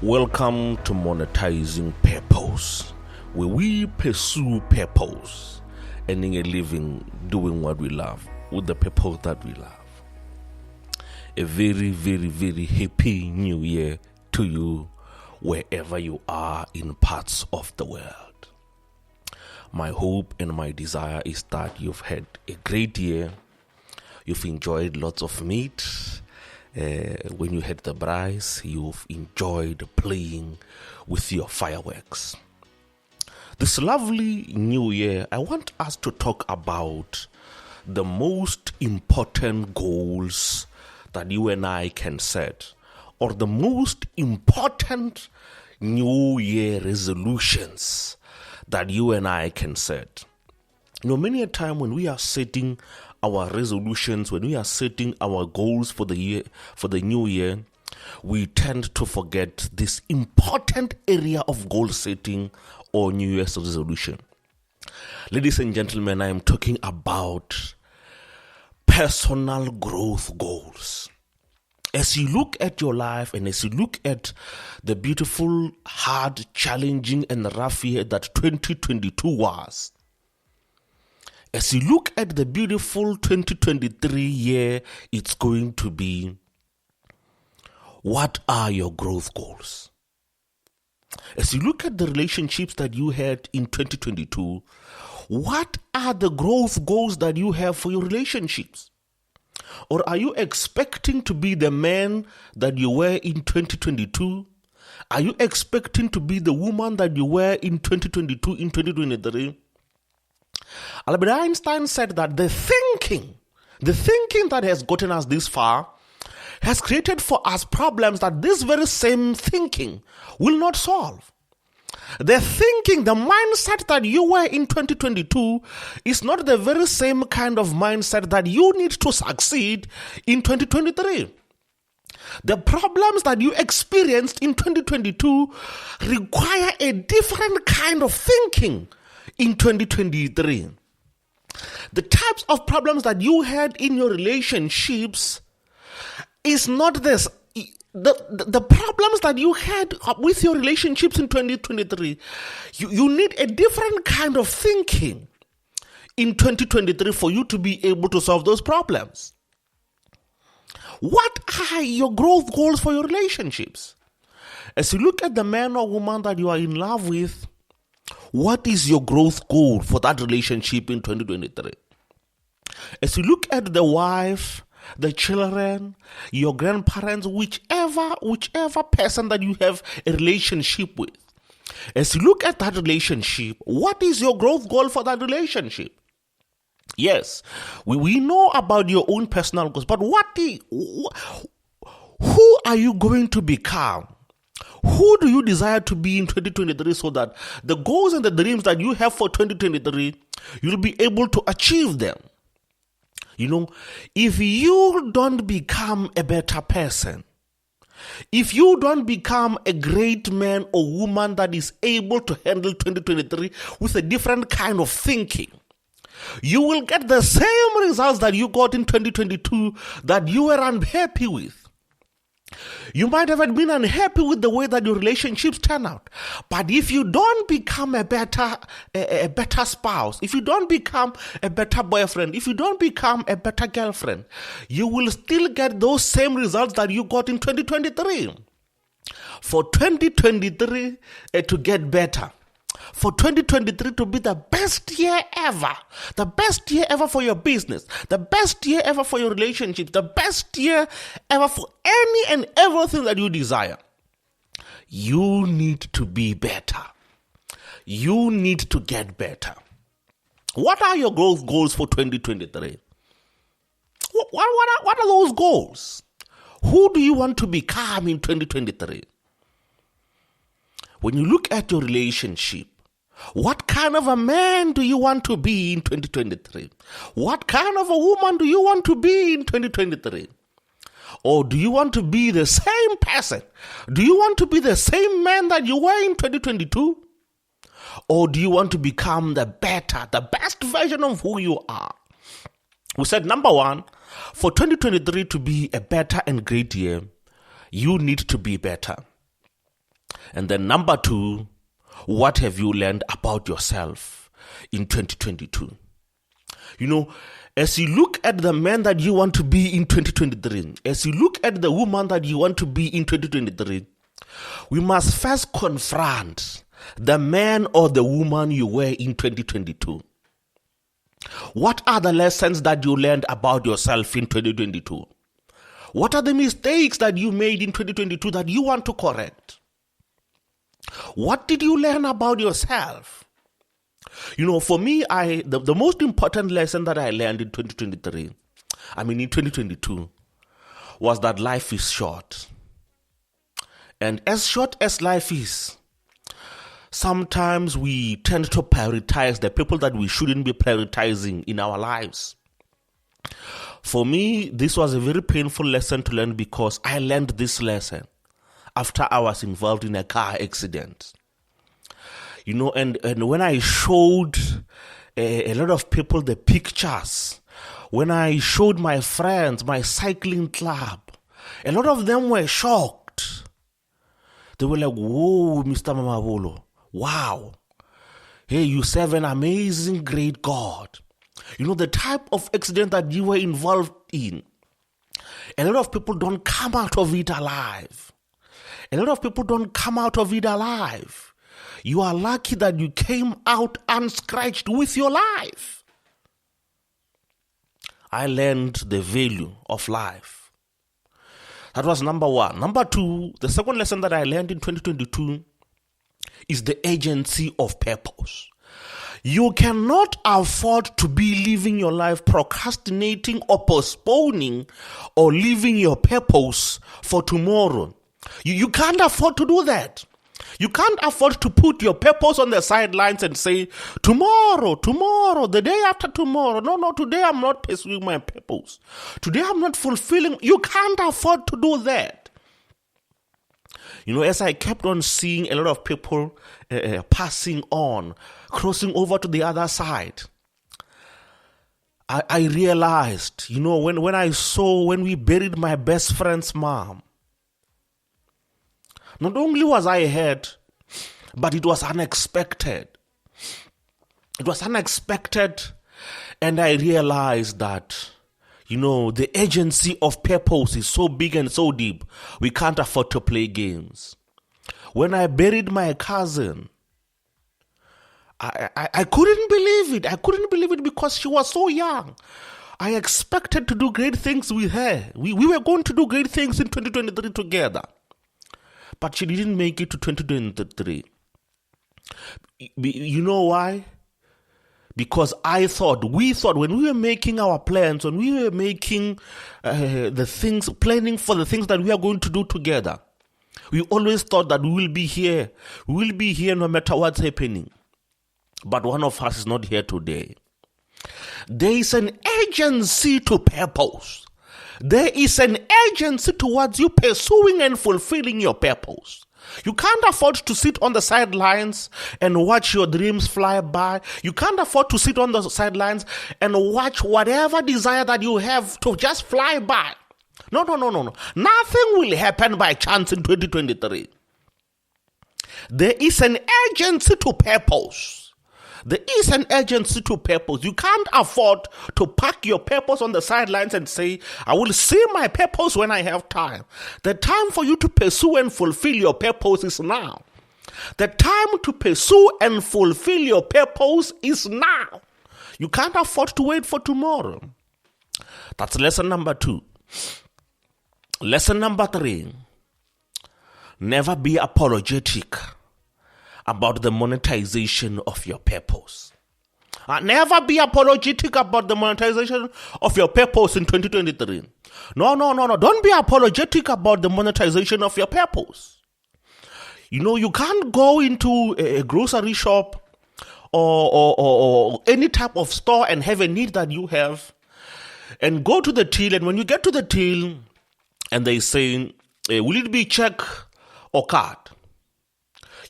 Welcome to Monetizing Purpose, where we pursue purpose, earning a living, doing what we love, with the purpose that we love. A very, very, very happy new year to you, wherever you are in parts of the world. My hope and my desire is that you've had a great year. You've enjoyed lots of meat. When you had the braais, you've enjoyed playing with your fireworks. This lovely new year, I want us to talk about the most important goals that you and I can set, or the most important new year resolutions that you and I can set. Many a time when we are setting our resolutions, when we are setting our goals for the year, for the new year, we tend to forget this important area of goal setting or New Year's resolution. Ladies and gentlemen, I am talking about personal growth goals. As you look at your life and as you look at the beautiful, hard, challenging, and rough year that 2022 was, as you look at the beautiful 2023 year it's going to be, what are your growth goals? As you look at the relationships that you had in 2022, what are the growth goals that you have for your relationships? Or are you expecting to be the man that you were in 2022? Are you expecting to be the woman that you were in 2022, in 2023? Albert Einstein said that the thinking that has gotten us this far has created for us problems that this very same thinking will not solve. The mindset that you were in 2022 is not the very same kind of mindset that you need to succeed in 2023. The problems that you experienced in 2022 require a different kind of thinking in 2023. The types of problems that you had in your relationships is not this. The problems that you had with your relationships in 2023, you need a different kind of thinking in 2023 for you to be able to solve those problems. What are your growth goals for your relationships? As you look at the man or woman that you are in love with, what is your growth goal for that relationship in 2023? As you look at the wife, the children, your grandparents, whichever person that you have a relationship with, as you look at that relationship, what is your growth goal for that relationship? Yes, we know about your own personal goals, but who are you going to become? Who do you desire to be in 2023 so that the goals and the dreams that you have for 2023, you'll be able to achieve them? If you don't become a better person, if you don't become a great man or woman that is able to handle 2023 with a different kind of thinking, you will get the same results that you got in 2022 that you were unhappy with. You might have been unhappy with the way that your relationships turn out. But if you don't become a better spouse, if you don't become a better boyfriend, if you don't become a better girlfriend, you will still get those same results that you got in 2023. For 2023 to get better, for 2023 to be the best year ever for your business, the best year ever for your relationships, the best year ever for any and everything that you desire, you need to be better. You need to get better. What are your growth goals for 2023? What are those goals? Who do you want to become in 2023? When you look at your relationship, what kind of a man do you want to be in 2023? What kind of a woman do you want to be in 2023? Or do you want to be the same person? Do you want to be the same man that you were in 2022? Or do you want to become the best version of who you are? We said, number one, for 2023 to be a better and great year, you need to be better. And then number 2, what have you learned about yourself in 2022? As you look at the man that you want to be in 2023, as you look at the woman that you want to be in 2023, we must first confront the man or the woman you were in 2022. What are the lessons that you learned about yourself in 2022? What are the mistakes that you made in 2022 that you want to correct? What did you learn about yourself? For me, the most important lesson that I learned in 2022, was that life is short. And as short as life is, sometimes we tend to prioritize the people that we shouldn't be prioritizing in our lives. For me, this was a very painful lesson to learn, because I learned this lesson after I was involved in a car accident. And when I showed a lot of people the pictures, when I showed my friends, my cycling club, a lot of them were shocked. They were like, "Whoa, Mr. Mamabolo, wow. Hey, you serve an amazing, great God." The type of accident that you were involved in, a lot of people don't come out of it alive. You are lucky that you came out unscratched with your life. I learned the value of life. That was number 1. Number 2, the second lesson that I learned in 2022 is the agency of purpose. You cannot afford to be living your life procrastinating or postponing or leaving your purpose for tomorrow. You can't afford to do that. You can't afford to put your purpose on the sidelines and say, tomorrow, the day after tomorrow. No, today I'm not pursuing my purpose. Today I'm not fulfilling. You can't afford to do that. As I kept on seeing a lot of people passing on, crossing over to the other side, I realized, when we buried my best friend's mom, not only was I hurt, but it was unexpected. And I realized that, the agency of purpose is so big and so deep, we can't afford to play games. When I buried my cousin, I couldn't believe it. I couldn't believe it because she was so young. I expected to do great things with her. We were going to do great things in 2023 together. But she didn't make it to 2023. You know why? Because we thought when we were making our plans, when we were making planning for the things that we are going to do together, we always thought that we will be here. We will be here no matter what's happening. But one of us is not here today. There is an agency to purpose. There is an agency towards you pursuing and fulfilling your purpose. You can't afford to sit on the sidelines and watch your dreams fly by. You can't afford to sit on the sidelines and watch whatever desire that you have to just fly by. No. Nothing will happen by chance in 2023. There is an agency to purpose. There is an agency to purpose. You can't afford to park your purpose on the sidelines and say, I will see my purpose when I have time. The time for you to pursue and fulfill your purpose is now. The time to pursue and fulfill your purpose is now. You can't afford to wait for tomorrow. That's lesson number 2. Lesson number 3. Never be apologetic about the monetization of your purpose. Never be apologetic about the monetization of your purpose in 2023. No. Don't be apologetic about the monetization of your purpose. You can't go into a grocery shop or any type of store and have a need that you have and go to the till, and when you get to the till and they say, will it be check or card?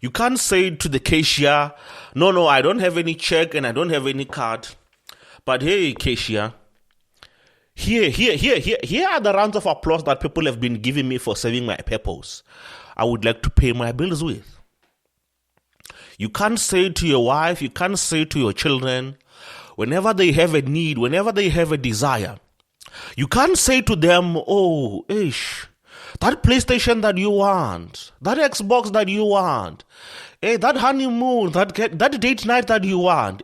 You can't say to the cashier, no, I don't have any check and I don't have any card. But hey, cashier, here are the rounds of applause that people have been giving me for serving my purpose. I would like to pay my bills with. You can't say to your wife, you can't say to your children, whenever they have a need, whenever they have a desire, you can't say to them, oh, that PlayStation that you want, that Xbox that you want, that honeymoon, that date night that you want,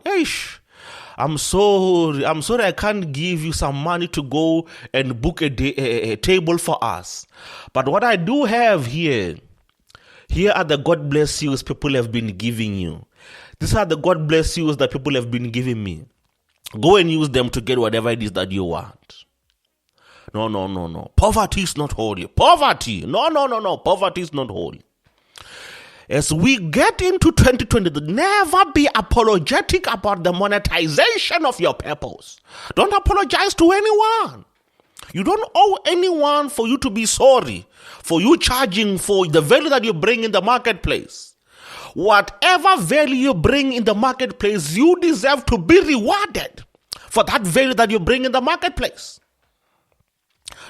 I'm sorry, I can't give you some money to go and book a table for us. But what I do have here are the God bless yous people have been giving you. These are the God bless yous that people have been giving me. Go and use them to get whatever it is that you want. No. Poverty is not holy. Poverty. No. Poverty is not holy. As we get into 2020, never be apologetic about the monetization of your purpose. Don't apologize to anyone. You don't owe anyone for you to be sorry, for you charging for the value that you bring in the marketplace. Whatever value you bring in the marketplace, you deserve to be rewarded for that value that you bring in the marketplace.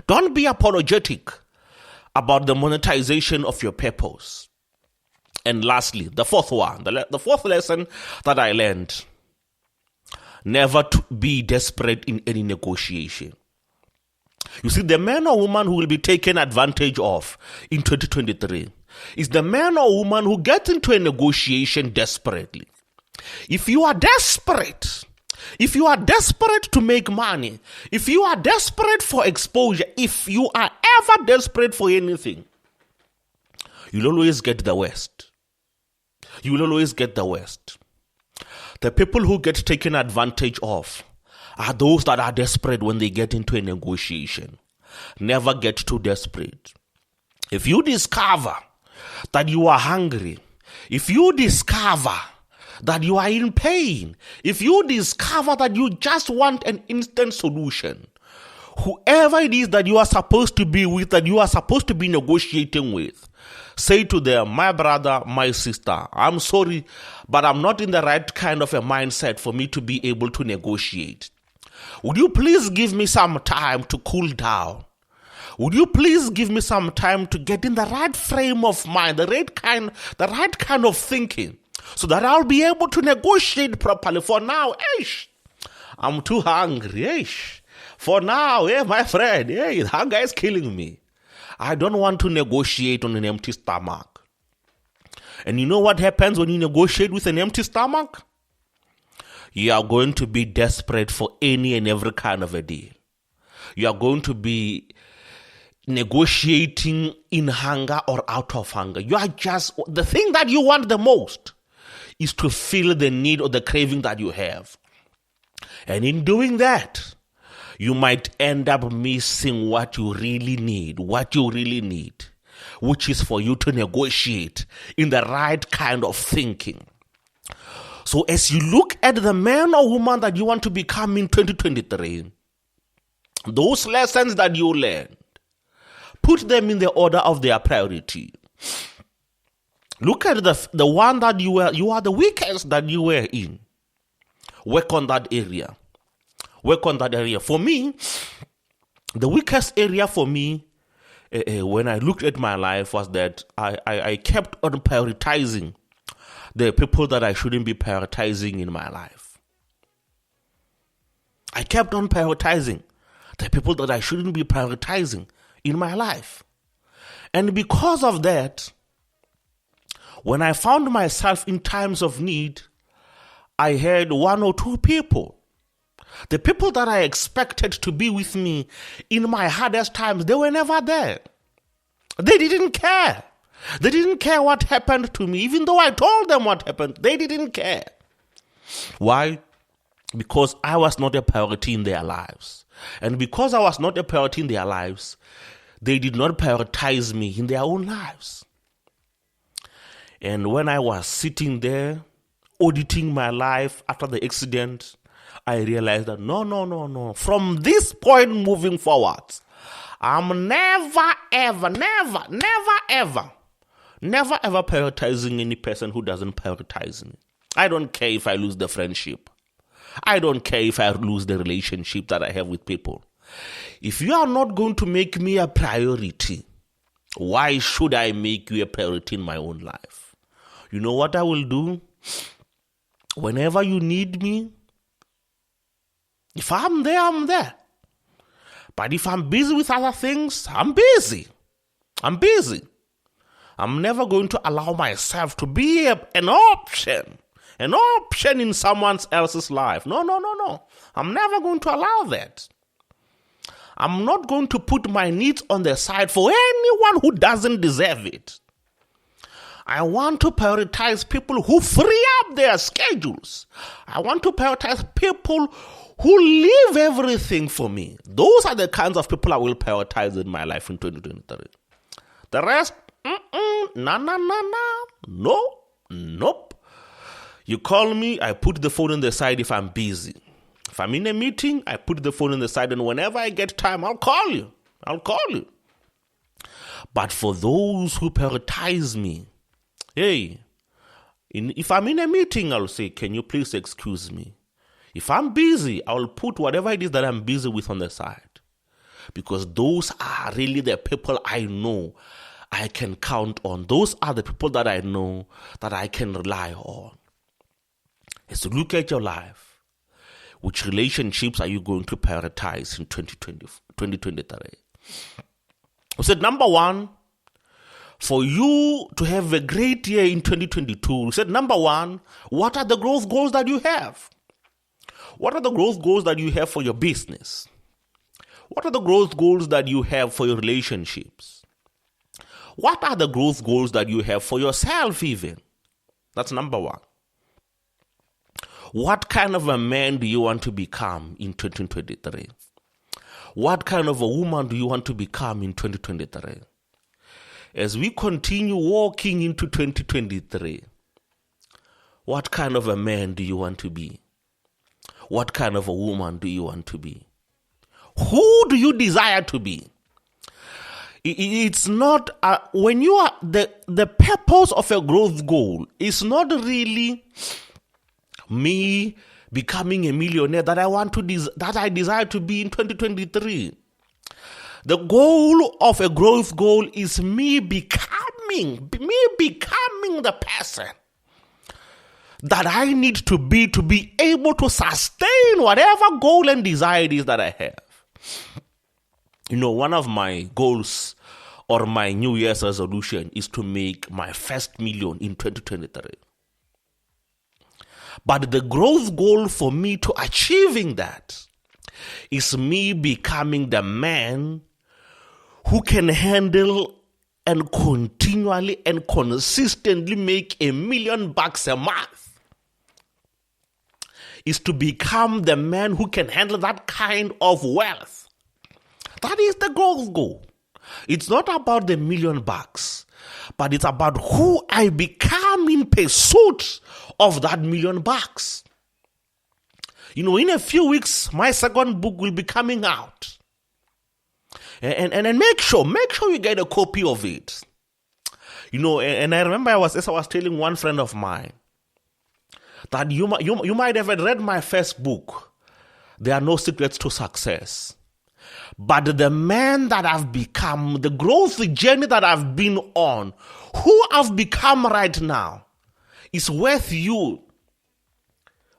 Don't be apologetic about the monetization of your purpose. And lastly, the fourth one, the fourth lesson that I learned, never to be desperate in any negotiation. You see, the man or woman who will be taken advantage of in 2023 is the man or woman who gets into a negotiation desperately. If you are desperate to make money, if you are desperate for exposure, if you are ever desperate for anything, you'll always get the worst. You will always get the worst. The people who get taken advantage of are those that are desperate when they get into a negotiation. Never get too desperate. If you discover that you are hungry, if you discover that you are in pain, if you discover that you just want an instant solution, whoever it is that you are supposed to be with, that you are supposed to be negotiating with, say to them, my brother, my sister, I'm sorry, but I'm not in the right kind of a mindset for me to be able to negotiate. Would you please give me some time to cool down? Would you please give me some time to get in the right frame of mind, the right kind of thinking, so that I'll be able to negotiate properly? For now, I'm too hungry. For now, my friend, hunger is killing me. I don't want to negotiate on an empty stomach. And you know what happens when you negotiate with an empty stomach? You are going to be desperate for any and every kind of a deal. You are going to be negotiating in hunger or out of hunger. You are just, the thing that you want the most is to feel the need or the craving that you have. And in doing that, you might end up missing what you really need, which is for you to negotiate in the right kind of thinking. So as you look at the man or woman that you want to become in 2023, those lessons that you learned, put them in the order of their priority. Look at the one that you are the weakest that you were in. Work on that area. For me, the weakest area for me when I looked at my life was that I kept on prioritizing the people that I shouldn't be prioritizing in my life. I kept on prioritizing the people that I shouldn't be prioritizing in my life. And because of that, when I found myself in times of need, I had one or two people. The people that I expected to be with me in my hardest times, they were never there. They didn't care. They didn't care what happened to me. Even though I told them what happened, they didn't care. Why? Because I was not a priority in their lives. And because I was not a priority in their lives, they did not prioritize me in their own lives. And when I was sitting there, auditing my life after the accident, I realized that no. From this point moving forward, I'm never ever prioritizing any person who doesn't prioritize me. I don't care if I lose the friendship. I don't care if I lose the relationship that I have with people. If you are not going to make me a priority, Why should I make you a priority in my own life? You know what I will do? Whenever you need me, if I'm there, I'm there. But if I'm busy with other things, I'm busy. I'm busy. I'm never going to allow myself to be an option in someone else's life. No. I'm never going to allow that. I'm not going to put my needs on the side for anyone who doesn't deserve it. I want to prioritize people who free up their schedules. I want to prioritize people who leave everything for me. Those are the kinds of people I will prioritize in my life in 2023. The rest, nope. You call me, I put the phone on the side if I'm busy. If I'm in a meeting, I put the phone on the side, and whenever I get time, I'll call you. But for those who prioritize me, if I'm in a meeting, I'll say, can you please excuse me? If I'm busy, I'll put whatever it is that I'm busy with on the side. Because those are really the people I know I can count on. Those are the people that I know that I can rely on. As you look at your life, which relationships are you going to prioritize in 2023? I said, number one, for you to have a great year in 2022, we said, number one, what are the growth goals that you have? What are the growth goals that you have for your business? What are the growth goals that you have for your relationships? What are the growth goals that you have for yourself even? That's number one. What kind of a man do you want to become in 2023? What kind of a woman do you want to become in 2023? As we continue walking into 2023, what kind of a man do you want to be? What kind of a woman do you want to be? Who do you desire to be? It's not, when you are, the purpose of a growth goal is not really me becoming a millionaire that I desire to be in 2023. The goal of a growth goal is me becoming the person that I need to be able to sustain whatever goal and desire it is that I have. You know, one of my goals or my New Year's resolution is to make my first million in 2023. But the growth goal for me to achieving that is me becoming the man who can handle and continually and consistently make $1 million a month. Is to become the man who can handle that kind of wealth. That is the growth goal. It's not about the $1 million, but it's about who I become in pursuit of that $1 million. You know, in a few weeks, my second book will be coming out. And make sure you get a copy of it. You know, and I remember as I was telling one friend of mine, that you might have read my first book, There Are No Secrets to Success. But the man that I've become, the growth journey that I've been on, who I've become right now, is worth you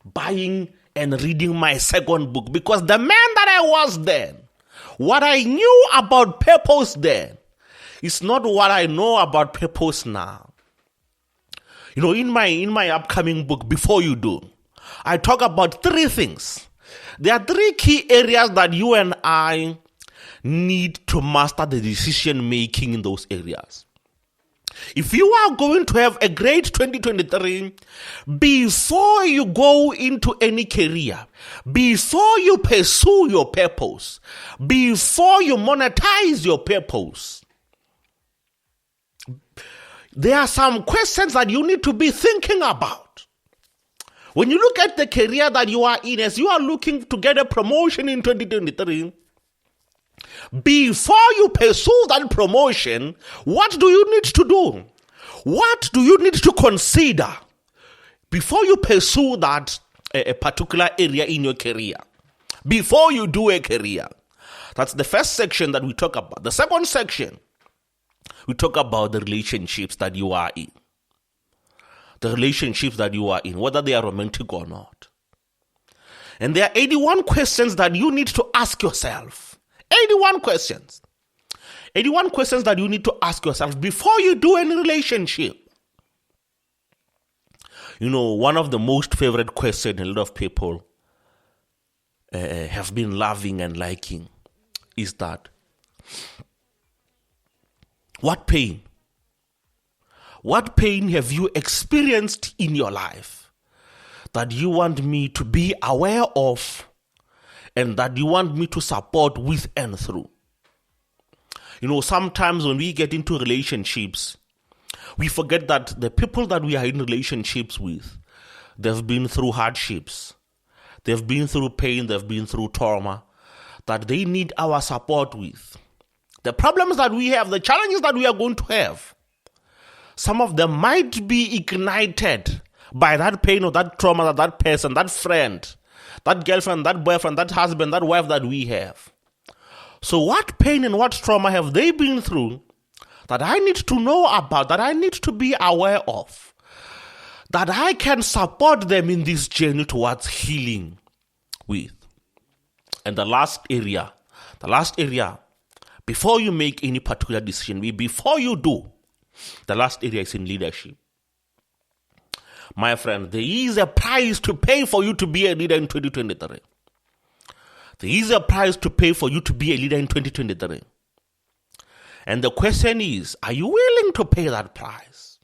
buying and reading my second book. Because the man that I was then, what I knew about purpose then, is not what I know about purpose now. You know, in my upcoming book, Before You Do, I talk about 3 things. There are 3 key areas that you and I need to master the decision making in those areas. If you are going to have a great 2023, before you go into any career, before you pursue your purpose, before you monetize your purpose, there are some questions that you need to be thinking about. When you look at the career that you are in, as you are looking to get a promotion in 2023, before you pursue that promotion, what do you need to do? What do you need to consider before you pursue that a particular area in your career? Before you do a career. That's the first section that we talk about. The second section We talk about the relationships that you are in. The relationships that you are in, whether they are romantic or not. And there are 81 questions that you need to ask yourself. 81 questions. 81 questions that you need to ask yourself before you do any relationship. One of the most favorite questions a lot of people have been loving and liking is that, what pain have you experienced in your life that you want me to be aware of and that you want me to support with and through? Sometimes when we get into relationships, we forget that the people that we are in relationships with, they've been through hardships, they've been through pain, they've been through trauma, that they need our support with. The problems that we have, the challenges that we are going to have, some of them might be ignited by that pain or that trauma that person, that friend, that girlfriend, that boyfriend, that husband, that wife that we have. So what pain and what trauma have they been through that I need to know about, that I need to be aware of, that I can support them in this journey towards healing with? And the last area, before you make any particular decision, before you do, the last area is in leadership. My friend, there is a price to pay for you to be a leader in 2023. There is a price to pay for you to be a leader in 2023. And the question is, are you willing to pay that price?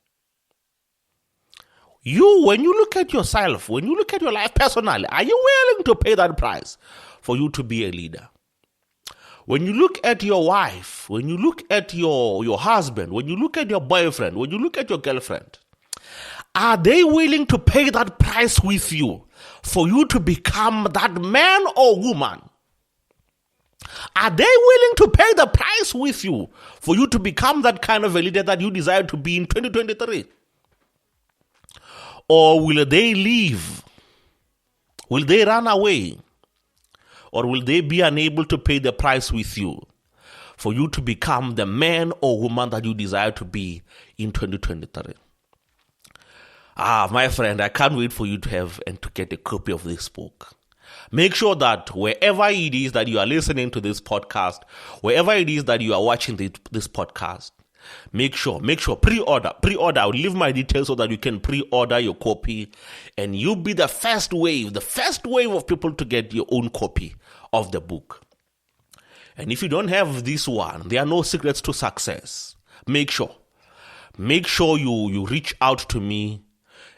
When you look at yourself, when you look at your life personally, are you willing to pay that price for you to be a leader? When you look at your wife, when you look at your husband, when you look at your boyfriend, when you look at your girlfriend, are they willing to pay that price with you for you to become that man or woman? Are they willing to pay the price with you for you to become that kind of a leader that you desire to be in 2023? Or will they leave? Will they run away? Or will they be unable to pay the price with you for you to become the man or woman that you desire to be in 2023? My friend, I can't wait for you to have and to get a copy of this book. Make sure that wherever it is that you are listening to this podcast, wherever it is that you are watching this podcast, make sure, pre-order. I'll leave my details so that you can pre-order your copy and you'll be the first wave of people to get your own copy of the book. And if you don't have this one, there are no secrets to success. Make sure you reach out to me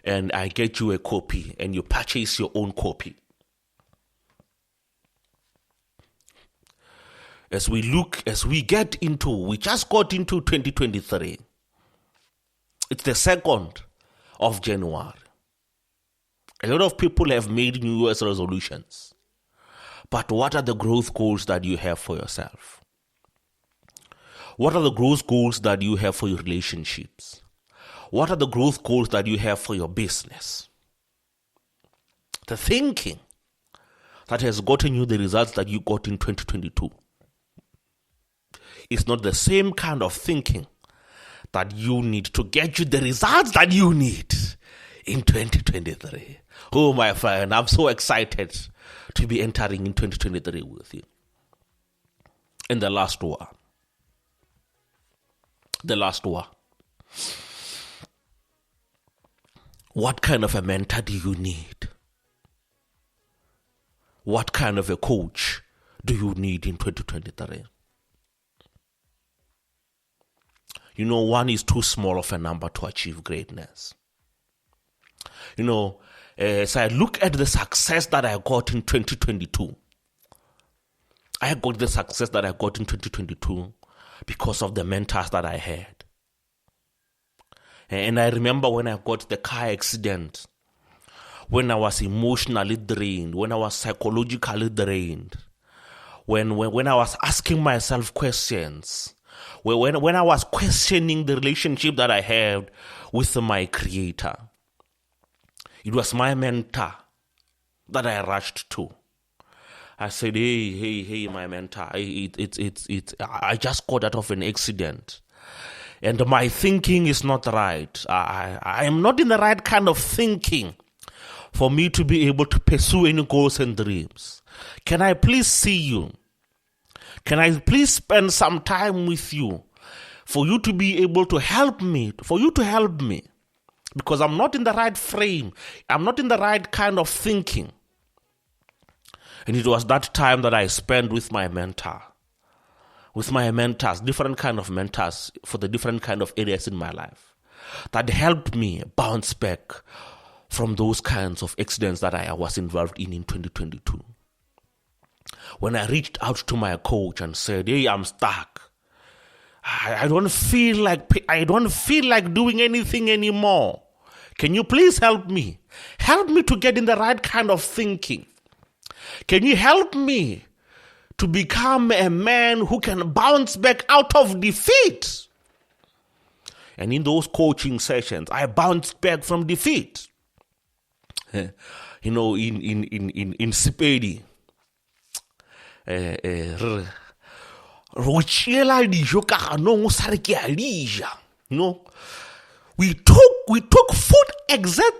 and I get you a copy and you purchase your own copy. We just got into 2023. It's the 2nd of January. A lot of people have made New Year's resolutions. But what are the growth goals that you have for yourself? What are the growth goals that you have for your relationships? What are the growth goals that you have for your business? The thinking that has gotten you the results that you got in 2022 is not the same kind of thinking that you need to get you the results that you need in 2023. Oh, my friend, I'm so excited to be entering in 2023 with you. And the last one. What kind of a mentor do you need? What kind of a coach do you need in 2023? One is too small of a number to achieve greatness. As I look at the success that I got in 2022, I got the success that I got in 2022 because of the mentors that I had. And I remember when I got the car accident, when I was emotionally drained, when I was psychologically drained, when I was asking myself questions, when I was questioning the relationship that I had with my Creator. It was my mentor that I rushed to. I said, hey, my mentor, I just got out of an accident. and my thinking is not right. I am not in the right kind of thinking for me to be able to pursue any goals and dreams. Can I please see you? Can I please spend some time with you for you to be able to help me, because I'm not in the right frame. I'm not in the right kind of thinking. And it was that time that I spent with my mentor, with my mentors, different kind of mentors for the different kind of areas in my life, that helped me bounce back from those kinds of accidents that I was involved in 2022. When I reached out to my coach and said, hey, I'm stuck. I don't feel like doing anything anymore. Can you please help me? Help me to get in the right kind of thinking. Can you help me to become a man who can bounce back out of defeat? And in those coaching sessions, I bounced back from defeat. In Sepedi,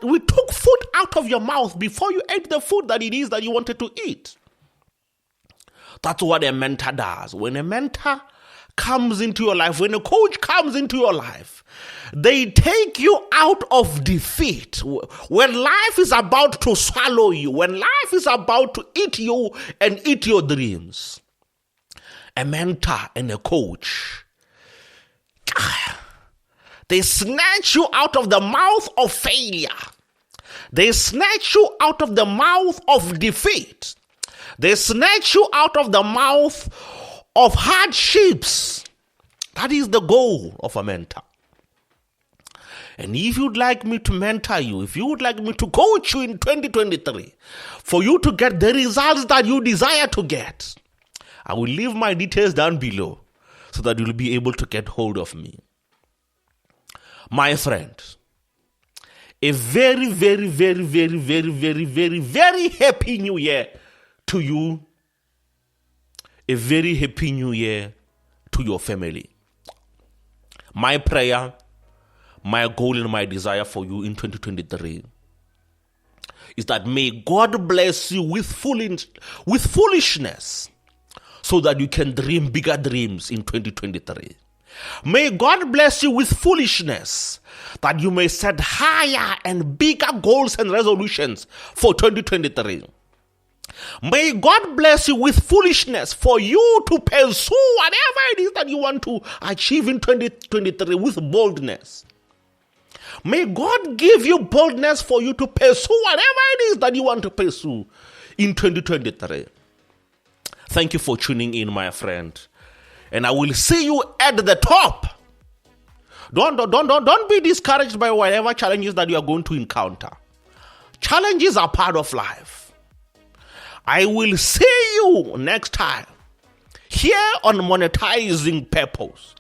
we took food out of your mouth before you ate the food that it is that you wanted to eat. That's what a mentor does. When a mentor comes into your life, when a coach comes into your life, they take you out of defeat. When life is about to swallow you, when life is about to eat you and eat your dreams, a mentor and a coach, they snatch you out of the mouth of failure. They snatch you out of the mouth of defeat. They snatch you out of the mouth of hardships. That is the goal of a mentor. And if you'd like me to mentor you, if you would like me to coach you in 2023, for you to get the results that you desire to get, I will leave my details down below so that you'll be able to get hold of me. My friend, a very, very, very, very, very, very, very, very happy new year to you. A very happy new year to your family. My prayer, my goal and my desire for you in 2023 is that may God bless you with foolishness so that you can dream bigger dreams in 2023. May God bless you with foolishness that you may set higher and bigger goals and resolutions for 2023. May God bless you with foolishness for you to pursue whatever it is that you want to achieve in 2023 with boldness. May God give you boldness for you to pursue whatever it is that you want to pursue in 2023. Thank you for tuning in, my friend. And I will see you at the top. Don't be discouraged by whatever challenges that you are going to encounter. Challenges are part of life. I will see you next time here on Monetizing Purpose,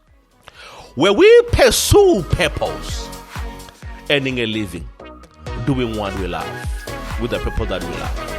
where we pursue purpose, earning a living, doing what we love with the people that we love.